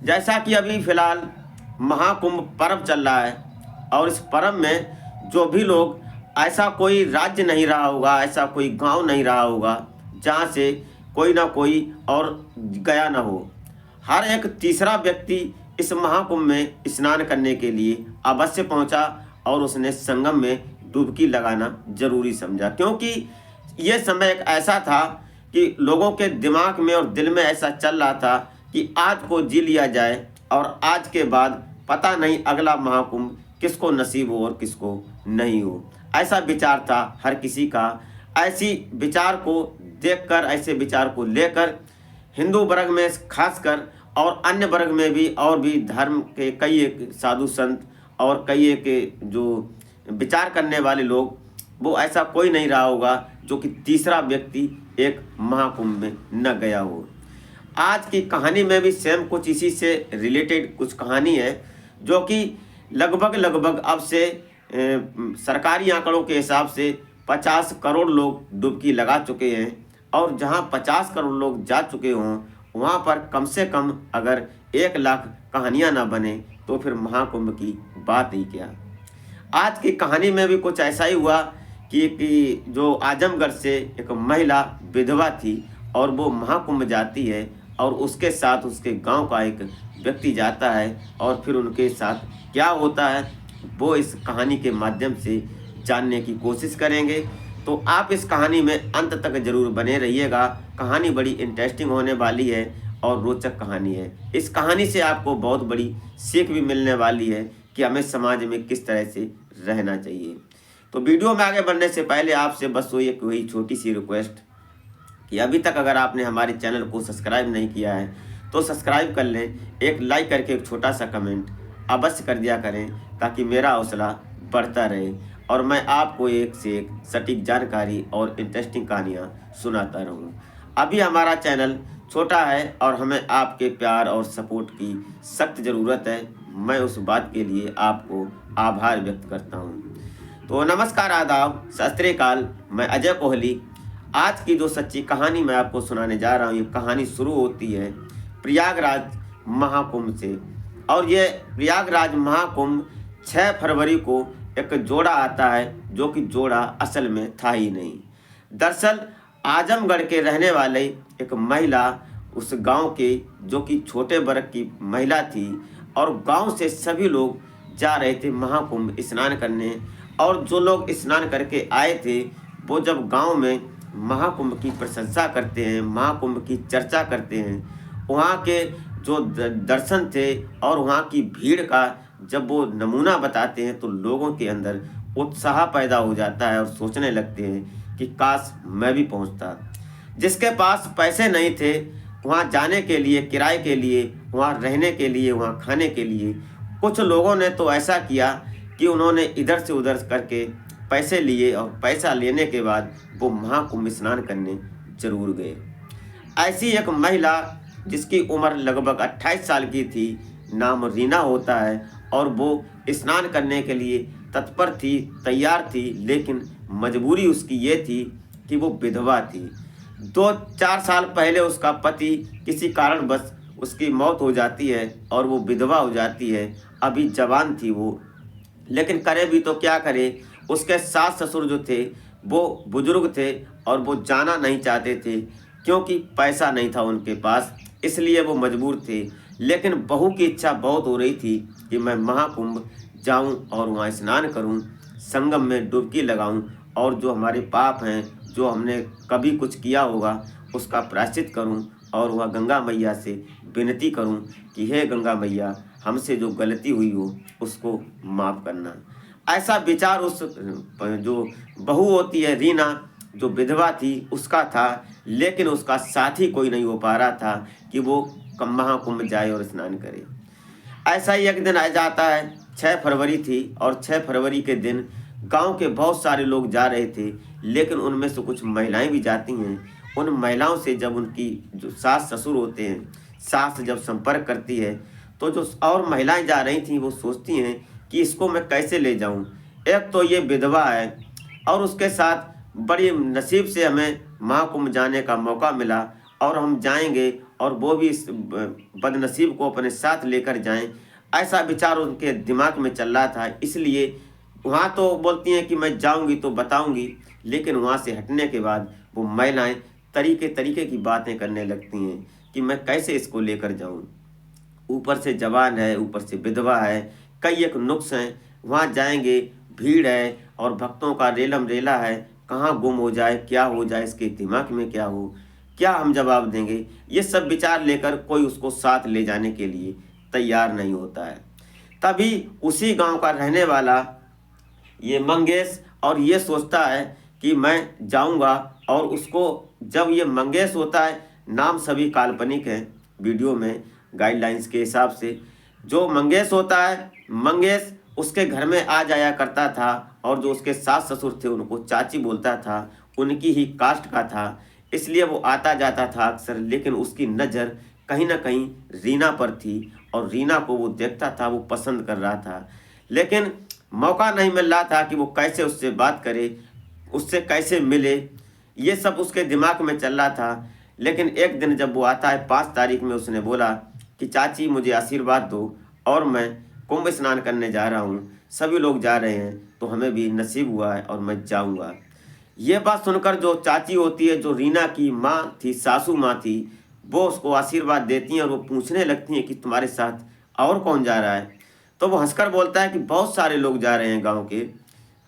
जैसा कि अभी फ़िलहाल महाकुंभ पर्व चल रहा है और इस पर्व में जो भी लोग, ऐसा कोई राज्य नहीं रहा होगा, ऐसा कोई गांव नहीं रहा होगा जहां से कोई ना कोई और गया ना हो। हर एक तीसरा व्यक्ति इस महाकुंभ में स्नान करने के लिए अवश्य पहुंचा और उसने संगम में डुबकी लगाना जरूरी समझा, क्योंकि ये समय एक ऐसा था कि लोगों के दिमाग में और दिल में ऐसा चल रहा था कि आज को जी लिया जाए और आज के बाद पता नहीं अगला महाकुंभ किसको नसीब हो और किसको नहीं हो। ऐसा विचार था हर किसी का। ऐसी विचार को देखकर, ऐसे विचार को लेकर हिंदू वर्ग में खासकर और अन्य वर्ग में भी, और भी धर्म के कई एक साधु संत और कई एक जो विचार करने वाले लोग, वो ऐसा कोई नहीं रहा होगा जो कि तीसरा व्यक्ति एक महाकुंभ में न गया हो। आज की कहानी में भी सेम कुछ इसी से रिलेटेड कुछ कहानी है, जो कि लगभग अब से सरकारी आंकड़ों के हिसाब से 50 करोड़ लोग डुबकी लगा चुके हैं। और जहां 50 करोड़ लोग जा चुके हों, वहां पर कम से कम अगर 1 लाख कहानियां ना बने तो फिर महाकुंभ की बात ही क्या। आज की कहानी में भी कुछ ऐसा ही हुआ कि जो आजमगढ़ से एक महिला विधवा थी और वो महाकुंभ जाती है और उसके साथ उसके गांव का एक व्यक्ति जाता है, और फिर उनके साथ क्या होता है वो इस कहानी के माध्यम से जानने की कोशिश करेंगे। तो आप इस कहानी में अंत तक जरूर बने रहिएगा। कहानी बड़ी इंटरेस्टिंग होने वाली है और रोचक कहानी है। इस कहानी से आपको बहुत बड़ी सीख भी मिलने वाली है कि हमें समाज में किस तरह से रहना चाहिए। तो वीडियो में आगे बढ़ने से पहले आपसे बस वही छोटी सी रिक्वेस्ट कि अभी तक अगर आपने हमारे चैनल को सब्सक्राइब नहीं किया है तो सब्सक्राइब कर लें, एक लाइक करके एक छोटा सा कमेंट अवश्य कर दिया करें ताकि मेरा हौसला बढ़ता रहे और मैं आपको एक से एक सटीक जानकारी और इंटरेस्टिंग कहानियाँ सुनाता रहूँ। अभी हमारा चैनल छोटा है और हमें आपके प्यार और सपोर्ट की सख्त ज़रूरत है। मैं उस बात के लिए आपको आभार व्यक्त करता हूँ। तो नमस्कार, आदाब, सत श्री अकाल। मैं अजय कोहली। आज की जो सच्ची कहानी मैं आपको सुनाने जा रहा हूँ, ये कहानी शुरू होती है प्रयागराज महाकुंभ से। और ये प्रयागराज महाकुंभ 6 फरवरी को एक जोड़ा आता है, जो कि जोड़ा असल में था ही नहीं। दरअसल आजमगढ़ के रहने वाले एक महिला उस गांव के, जो कि छोटे वर्ग की महिला थी, और गांव से सभी लोग जा रहे थे महाकुंभ स्नान करने। और जो लोग स्नान करके आए थे वो जब गांव में महाकुंभ की प्रशंसा करते हैं, महाकुंभ की चर्चा करते हैं, वहाँ के जो दर्शन थे और वहाँ की भीड़ का जब वो नमूना बताते हैं तो लोगों के अंदर उत्साह पैदा हो जाता है और सोचने लगते हैं कि काश मैं भी पहुँचता। जिसके पास पैसे नहीं थे वहाँ जाने के लिए, किराए के लिए, वहाँ रहने के लिए, वहाँ खाने के लिए, कुछ लोगों ने तो ऐसा किया कि उन्होंने इधर से उधर करके पैसे लिए और पैसा लेने के बाद वो महाकुंभ स्नान करने जरूर गए। ऐसी एक महिला जिसकी उम्र लगभग 28 साल की थी, नाम रीना होता है, और वो स्नान करने के लिए तत्पर थी, तैयार थी, लेकिन मजबूरी उसकी ये थी कि वो विधवा थी। 2-4 साल पहले उसका पति किसी कारणवश उसकी मौत हो जाती है और वो विधवा हो जाती है। अभी जवान थी वो, लेकिन करे भी तो क्या करे। उसके सास ससुर जो थे वो बुजुर्ग थे और वो जाना नहीं चाहते थे क्योंकि पैसा नहीं था उनके पास, इसलिए वो मजबूर थे। लेकिन बहू की इच्छा बहुत हो रही थी कि मैं महाकुंभ जाऊं और वहाँ स्नान करूं, संगम में डुबकी लगाऊं और जो हमारे पाप हैं, जो हमने कभी कुछ किया होगा, उसका प्रायश्चित करूं और वह गंगा मैया से विनती करूं कि हे गंगा मैया, हमसे जो गलती हुई हो उसको माफ़ करना। ऐसा विचार उस जो बहू होती है रीना, जो विधवा थी, उसका था। लेकिन उसका साथी कोई नहीं हो पा रहा था कि वो महाकुंभ जाए और स्नान करे। ऐसा ही एक दिन आ जाता है, 6 फरवरी थी और 6 फरवरी के दिन गांव के बहुत सारे लोग जा रहे थे, लेकिन उनमें से कुछ महिलाएं भी जाती हैं। उन महिलाओं से जब उनकी जो सास ससुर होते हैं, सास जब संपर्क करती है तो जो और महिलाएं जा रही थीं वो सोचती हैं कि इसको मैं कैसे ले जाऊं। एक तो ये विधवा है और उसके साथ बड़ी नसीब से हमें महाकुंभ जाने का मौका मिला और हम जाएंगे और वो भी इस बदनसीब को अपने साथ लेकर जाएं, ऐसा विचार उनके दिमाग में चल रहा था। इसलिए वहाँ तो बोलती हैं कि मैं जाऊँगी तो बताऊँगी, लेकिन वहाँ से हटने के बाद वो महिलाएं तरीके तरीके की बातें करने लगती हैं कि मैं कैसे इसको लेकर जाऊँ। ऊपर से जवान है, ऊपर से विधवा है, कई एक नुक्स हैं। वहाँ जाएंगे, भीड़ है और भक्तों का रेलम रेला है, कहाँ गुम हो जाए, क्या हो जाए, इसके दिमाग में क्या हो, क्या हम जवाब देंगे। ये सब विचार लेकर कोई उसको साथ ले जाने के लिए तैयार नहीं होता है। तभी उसी गांव का रहने वाला ये मंगेश और ये सोचता है कि मैं जाऊंगा। और उसको जब ये मंगेश होता है, नाम सभी काल्पनिक हैं वीडियो में गाइडलाइंस के हिसाब से, जो मंगेश होता है, मंगेश उसके घर में आ जाया करता था और जो उसके सास ससुर थे उनको चाची बोलता था, उनकी ही कास्ट का था, इसलिए वो आता जाता था अक्सर। लेकिन उसकी नज़र कहीं ना कहीं रीना पर थी और रीना को वो देखता था, वो पसंद कर रहा था, लेकिन मौका नहीं मिल रहा था कि वो कैसे उससे बात करे, उससे कैसे मिले। ये सब उसके दिमाग में चल रहा था। लेकिन एक दिन जब वो आता है 5 तारीख में, उसने बोला कि चाची मुझे आशीर्वाद दो और मैं कुंभ स्नान करने जा रहा हूँ, सभी लोग जा रहे हैं तो हमें भी नसीब हुआ है और मैं जाऊँगा। ये बात सुनकर जो चाची होती है, जो रीना की माँ थी, सासू माँ थी, वो उसको आशीर्वाद देती हैं और वो पूछने लगती हैं कि तुम्हारे साथ और कौन जा रहा है। तो वो हंसकर बोलता है कि बहुत सारे लोग जा रहे हैं गांव के,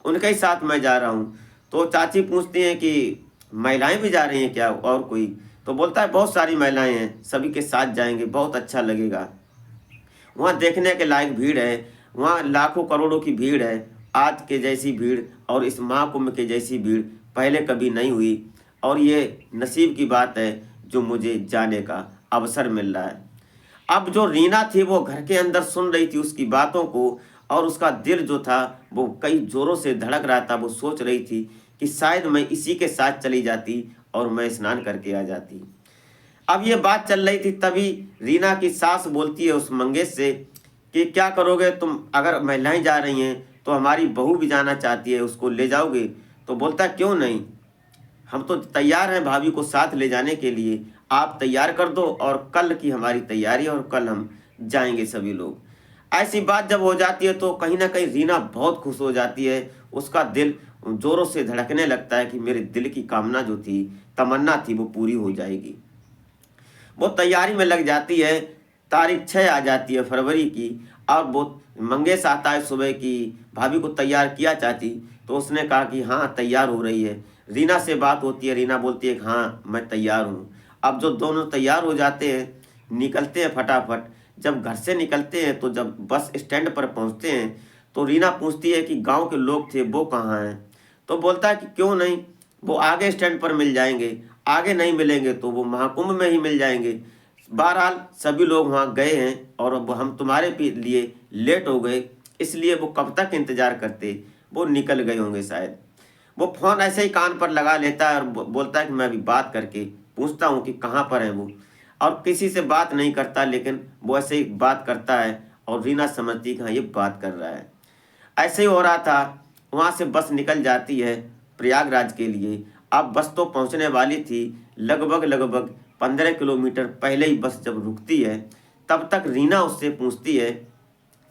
उनके ही साथ मैं जा रहा हूँ। तो चाची पूछती हैं कि महिलाएं भी जा रही हैं क्या और कोई? तो बोलता है बहुत सारी महिलाएं हैं, सभी के साथ जाएंगे, बहुत अच्छा लगेगा। वहाँ देखने के लायक भीड़ है, वहाँ लाखों करोड़ों की भीड़ है। आज के जैसी भीड़ और इस महाकुंभ के जैसी भीड़ पहले कभी नहीं हुई और ये नसीब की बात है जो मुझे जाने का अवसर मिल रहा है। अब जो रीना थी वो घर के अंदर सुन रही थी उसकी बातों को, और उसका दिल जो था वो कई जोरों से धड़क रहा था। वो सोच रही थी कि शायद मैं इसी के साथ चली जाती और मैं स्नान करके आ जाती। अब ये बात चल रही थी, तभी रीना की सास बोलती है उस मंगेश से कि क्या करोगे तुम, अगर महिलाएं जा रही हैं तो हमारी बहू भी जाना चाहती है, उसको ले जाओगे? तो बोलता है क्यों नहीं, हम तो तैयार हैं भाभी को साथ ले जाने के लिए, आप तैयार कर दो और कल की हमारी तैयारी है और कल हम जाएंगे सभी लोग। ऐसी बात जब हो जाती है तो कहीं ना कहीं रीना बहुत खुश हो जाती है, उसका दिल जोरों से धड़कने लगता है कि मेरे दिल की कामना जो थी, तमन्ना थी, वो पूरी हो जाएगी। वो तैयारी में लग जाती है। तारीख 6 आ जाती है फरवरी की, और वो मंगेश आता है सुबह की भाभी को तैयार किया चाची? तो उसने कहा कि हाँ तैयार हो रही है। रीना से बात होती है, रीना बोलती है हाँ मैं तैयार हूँ। अब जो दोनों तैयार हो जाते हैं, निकलते हैं फटाफट। जब घर से निकलते हैं तो जब बस स्टैंड पर पहुँचते हैं तो रीना पूछती है कि गांव के लोग थे वो कहाँ हैं? तो बोलता है कि क्यों नहीं, वो आगे स्टैंड पर मिल जाएंगे, आगे नहीं मिलेंगे तो वो महाकुंभ में ही मिल जाएंगे। बहरहाल सभी लोग वहाँ गए हैं और अब हम तुम्हारे लिए लेट हो गए, इसलिए वो कब तक इंतज़ार करते, वो निकल गए होंगे शायद। वो फ़ोन ऐसे ही कान पर लगा लेता है और बोलता है कि मैं अभी बात करके पूछता हूँ कि कहाँ पर है वो। और किसी से बात नहीं करता, लेकिन वो ऐसे ही बात करता है और रीना समझती कि हाँ ये बात कर रहा है। ऐसे ही हो रहा था। वहाँ से बस निकल जाती है प्रयागराज के लिए। अब बस तो पहुँचने वाली थी, लगभग 15 किलोमीटर पहले ही बस जब रुकती है, तब तक रीना उससे पूछती है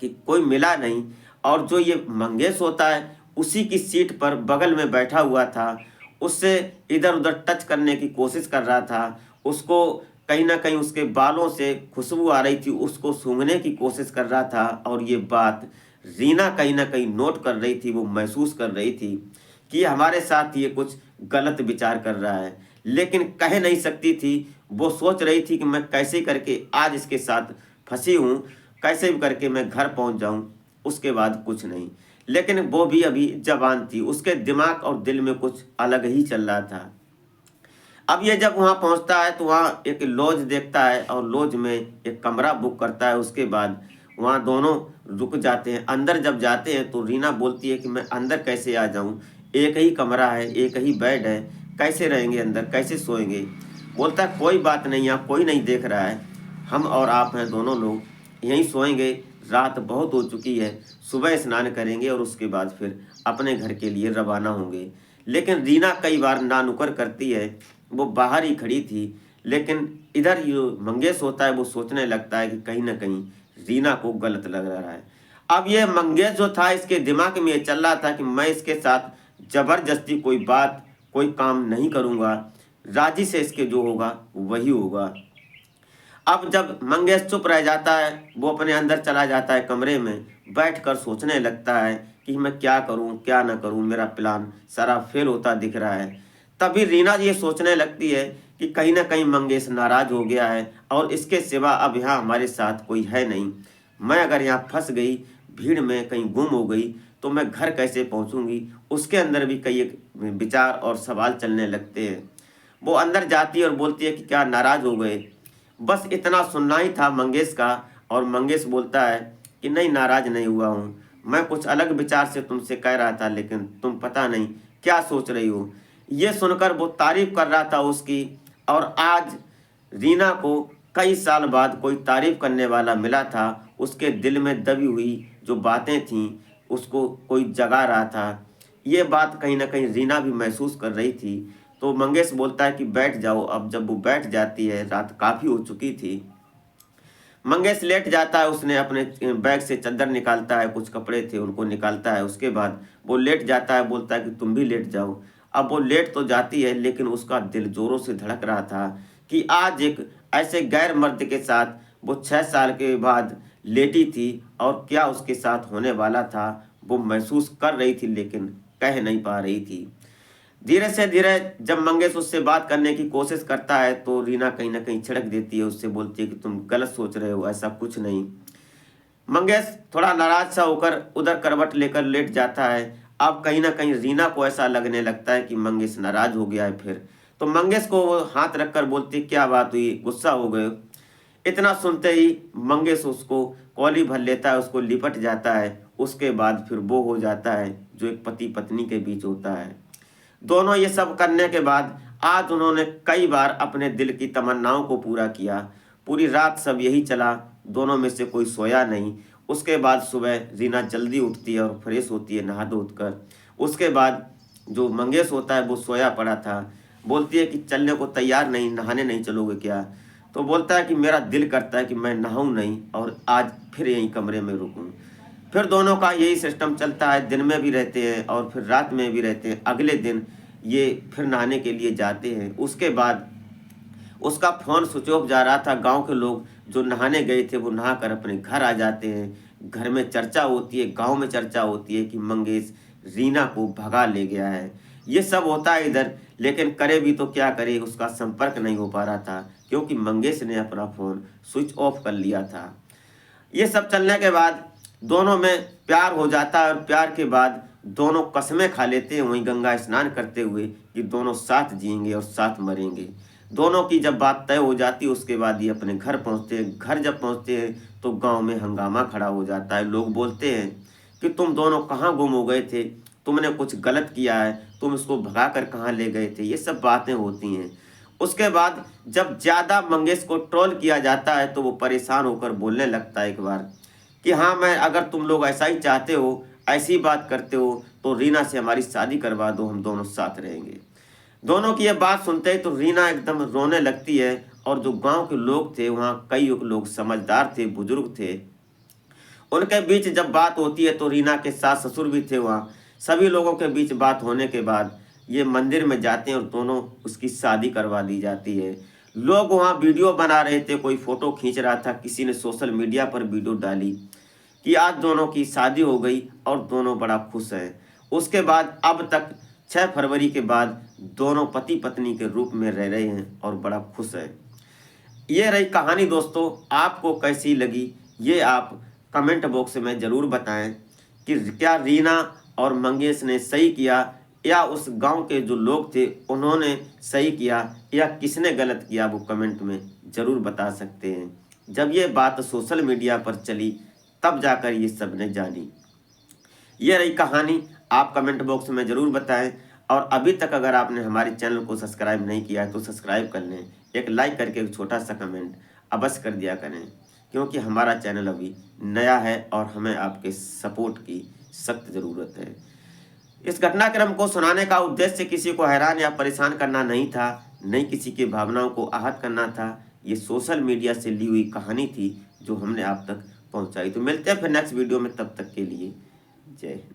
कि कोई मिला नहीं। और जो ये मंगेश होता है उसी की सीट पर बगल में बैठा हुआ था, उससे इधर उधर टच करने की कोशिश कर रहा था, उसको कहीं ना कहीं उसके बालों से खुशबू आ रही थी, उसको सूंघने की कोशिश कर रहा था। और ये बात रीना कहीं ना कहीं नोट कर रही थी, वो महसूस कर रही थी कि हमारे साथ ये कुछ गलत विचार कर रहा है, लेकिन कह नहीं सकती थी। वो सोच रही थी कि मैं कैसे करके आज इसके साथ फंसी हूँ, कैसे भी करके मैं घर पहुँच जाऊँ, उसके बाद कुछ नहीं। लेकिन वो भी अभी जवान थी, उसके दिमाग और दिल में कुछ अलग ही चल रहा था। अब ये जब वहाँ पहुँचता है तो वहाँ एक लॉज देखता है और लॉज में एक कमरा बुक करता है। उसके बाद वहाँ दोनों रुक जाते हैं। अंदर जब जाते हैं तो रीना बोलती है कि मैं अंदर कैसे आ जाऊँ, एक ही कमरा है, एक ही बेड है, कैसे रहेंगे अंदर, कैसे सोएंगे? बोलता है कोई बात नहीं, यहाँ कोई नहीं देख रहा है, हम और आप हैं दोनों लोग, यहीं सोएंगे। रात बहुत हो चुकी है, सुबह स्नान करेंगे और उसके बाद फिर अपने घर के लिए रवाना होंगे। लेकिन रीना कई बार नानुकर करती है, वो बाहर ही खड़ी थी, लेकिन इधर जो मंगेश होता है वो सोचने लगता है कि कहीं ना कहीं रीना को गलत लग रहा है। अब ये मंगेश जो था इसके दिमाग में ये चल रहा था कि मैं इसके साथ जबरदस्ती कोई बात कोई काम नहीं करूँगा, राजी से इसके जो होगा वही होगा। अब जब मंगेश चुप रह जाता है, वो अपने अंदर चला जाता है कमरे में, बैठकर सोचने लगता है कि मैं क्या करूं क्या ना करूं, मेरा प्लान सारा फेल होता दिख रहा है। तभी रीना ये सोचने लगती है कि कहीं ना कहीं मंगेश नाराज हो गया है और इसके सिवा अब यहाँ हमारे साथ कोई है नहीं। मैं अगर यहाँ फंस गई, भीड़ में कहीं गुम हो गई, तो मैं घर कैसे पहुँचूंगी। उसके अंदर भी कई एक विचार और सवाल चलने लगते हैं। वो अंदर जाती है और बोलती है कि क्या नाराज हो गए। बस इतना सुनना ही था मंगेश का। और मंगेश बोलता है कि नहीं, नाराज नहीं हुआ हूँ, मैं कुछ अलग विचार से तुमसे कह रहा था, लेकिन तुम पता नहीं क्या सोच रही हो। ये सुनकर वो तारीफ कर रहा था उसकी। और आज रीना को कई साल बाद कोई तारीफ करने वाला मिला था। उसके दिल में दबी हुई जो बातें थीं उसको कोई जगा रहा था। ये बात कहीं ना कहीं रीना भी महसूस कर रही थी। तो मंगेश बोलता है कि बैठ जाओ। अब जब वो बैठ जाती है, रात काफ़ी हो चुकी थी, मंगेश लेट जाता है। उसने अपने बैग से चादर निकालता है, कुछ कपड़े थे उनको निकालता है। उसके बाद वो लेट जाता है, बोलता है कि तुम भी लेट जाओ। अब वो लेट तो जाती है, लेकिन उसका दिल जोरों से धड़क रहा था कि आज एक ऐसे गैर मर्द के साथ वो 6 साल के बाद लेटी थी, और क्या उसके साथ होने वाला था वो महसूस कर रही थी, लेकिन कह नहीं पा रही थी। धीरे से धीरे जब मंगेश उससे बात करने की कोशिश करता है, तो रीना कहीं ना कहीं छिड़क देती है, उससे बोलती है कि तुम गलत सोच रहे हो, ऐसा कुछ नहीं। मंगेश थोड़ा नाराज सा होकर उधर करवट लेकर लेट जाता है। अब कहीं ना कहीं रीना को ऐसा लगने लगता है कि मंगेश नाराज हो गया है फिर। तो मंगेश को वो हाथ रखकर बोलती, क्या बात हुई, गुस्सा हो गए हो? इतना सुनते ही मंगेश उसको कॉली भर लेता है, उसको लिपट जाता है। उसके बाद फिर वो हो जाता है जो एक पति पत्नी के बीच होता है। दोनों ये सब करने के बाद आज उन्होंने कई बार अपने दिल की तमन्नाओं को पूरा किया। पूरी रात सब यही चला, दोनों में से कोई सोया नहीं। उसके बाद सुबह रीना जल्दी उठती है और फ्रेश होती है नहा धो कर। उसके बाद जो मंगेश होता है वो सोया पड़ा था। बोलती है कि चलने को तैयार नहीं, नहाने नहीं चलोगे क्या? तो बोलता है कि मेरा दिल करता है कि मैं नहाऊं नहीं और आज फिर यहीं कमरे में रुकूं। फिर दोनों का यही सिस्टम चलता है, दिन में भी रहते हैं और फिर रात में भी रहते हैं। अगले दिन ये फिर नहाने के लिए जाते हैं। उसके बाद उसका फ़ोन स्विच ऑफ जा रहा था। गांव के लोग जो नहाने गए थे वो नहा कर अपने घर आ जाते हैं। घर में चर्चा होती है, गांव में चर्चा होती है कि मंगेश रीना को भगा ले गया है। ये सब होता है इधर, लेकिन करे भी तो क्या करे, उसका संपर्क नहीं हो पा रहा था क्योंकि मंगेश ने अपना फ़ोन स्विच ऑफ कर लिया था। ये सब चलने के बाद दोनों में प्यार हो जाता है और प्यार के बाद दोनों कस्में खा लेते हैं वहीं गंगा स्नान करते हुए कि दोनों साथ जिएंगे और साथ मरेंगे। दोनों की जब बात तय हो जाती है उसके बाद ये अपने घर पहुंचते हैं। घर जब पहुंचते हैं तो गांव में हंगामा खड़ा हो जाता है। लोग बोलते हैं कि तुम दोनों कहाँ गुम हो गए थे, तुमने कुछ गलत किया है, तुम इसको भगा कर कहाँ ले गए थे। ये सब बातें होती हैं। उसके बाद जब ज़्यादा मंगेश को ट्रोल किया जाता है तो वो परेशान होकर बोलने लगता है एक बार कि हाँ, मैं अगर तुम लोग ऐसा ही चाहते हो, ऐसी बात करते हो, तो रीना से हमारी शादी करवा दो, हम दोनों साथ रहेंगे। दोनों की ये बात सुनते ही तो रीना एकदम रोने लगती है। और जो गांव के लोग थे, वहाँ कई लोग समझदार थे, बुजुर्ग थे, उनके बीच जब बात होती है तो रीना के सास ससुर भी थे वहाँ। सभी लोगों के बीच बात होने के बाद ये मंदिर में जाते हैं और दोनों उसकी शादी करवा दी जाती है। लोग वहाँ वीडियो बना रहे थे, कोई फ़ोटो खींच रहा था, किसी ने सोशल मीडिया पर वीडियो डाली कि आज दोनों की शादी हो गई और दोनों बड़ा खुश हैं। उसके बाद अब तक 6 फरवरी के बाद दोनों पति पत्नी के रूप में रह रहे हैं और बड़ा खुश हैं। ये रही कहानी दोस्तों, आपको कैसी लगी ये आप कमेंट बॉक्स में ज़रूर बताएं कि क्या रीना और मंगेश ने सही किया या उस गांव के जो लोग थे उन्होंने सही किया या किसने गलत किया, वो कमेंट में ज़रूर बता सकते हैं। जब ये बात सोशल मीडिया पर चली तब जाकर ये सब ने जानी। ये रही कहानी, आप कमेंट बॉक्स में ज़रूर बताएं। और अभी तक अगर आपने हमारे चैनल को सब्सक्राइब नहीं किया है तो सब्सक्राइब कर लें, एक लाइक करके एक छोटा सा कमेंट अवश्य कर दिया करें, क्योंकि हमारा चैनल अभी नया है और हमें आपके सपोर्ट की सख्त ज़रूरत है। इस घटनाक्रम को सुनाने का उद्देश्य किसी को हैरान या परेशान करना नहीं था, नहीं किसी के भावनाओं को आहत करना था। ये सोशल मीडिया से ली हुई कहानी थी जो हमने आप तक पहुंचाई। तो मिलते हैं फिर नेक्स्ट वीडियो में, तब तक के लिए जय हिंद।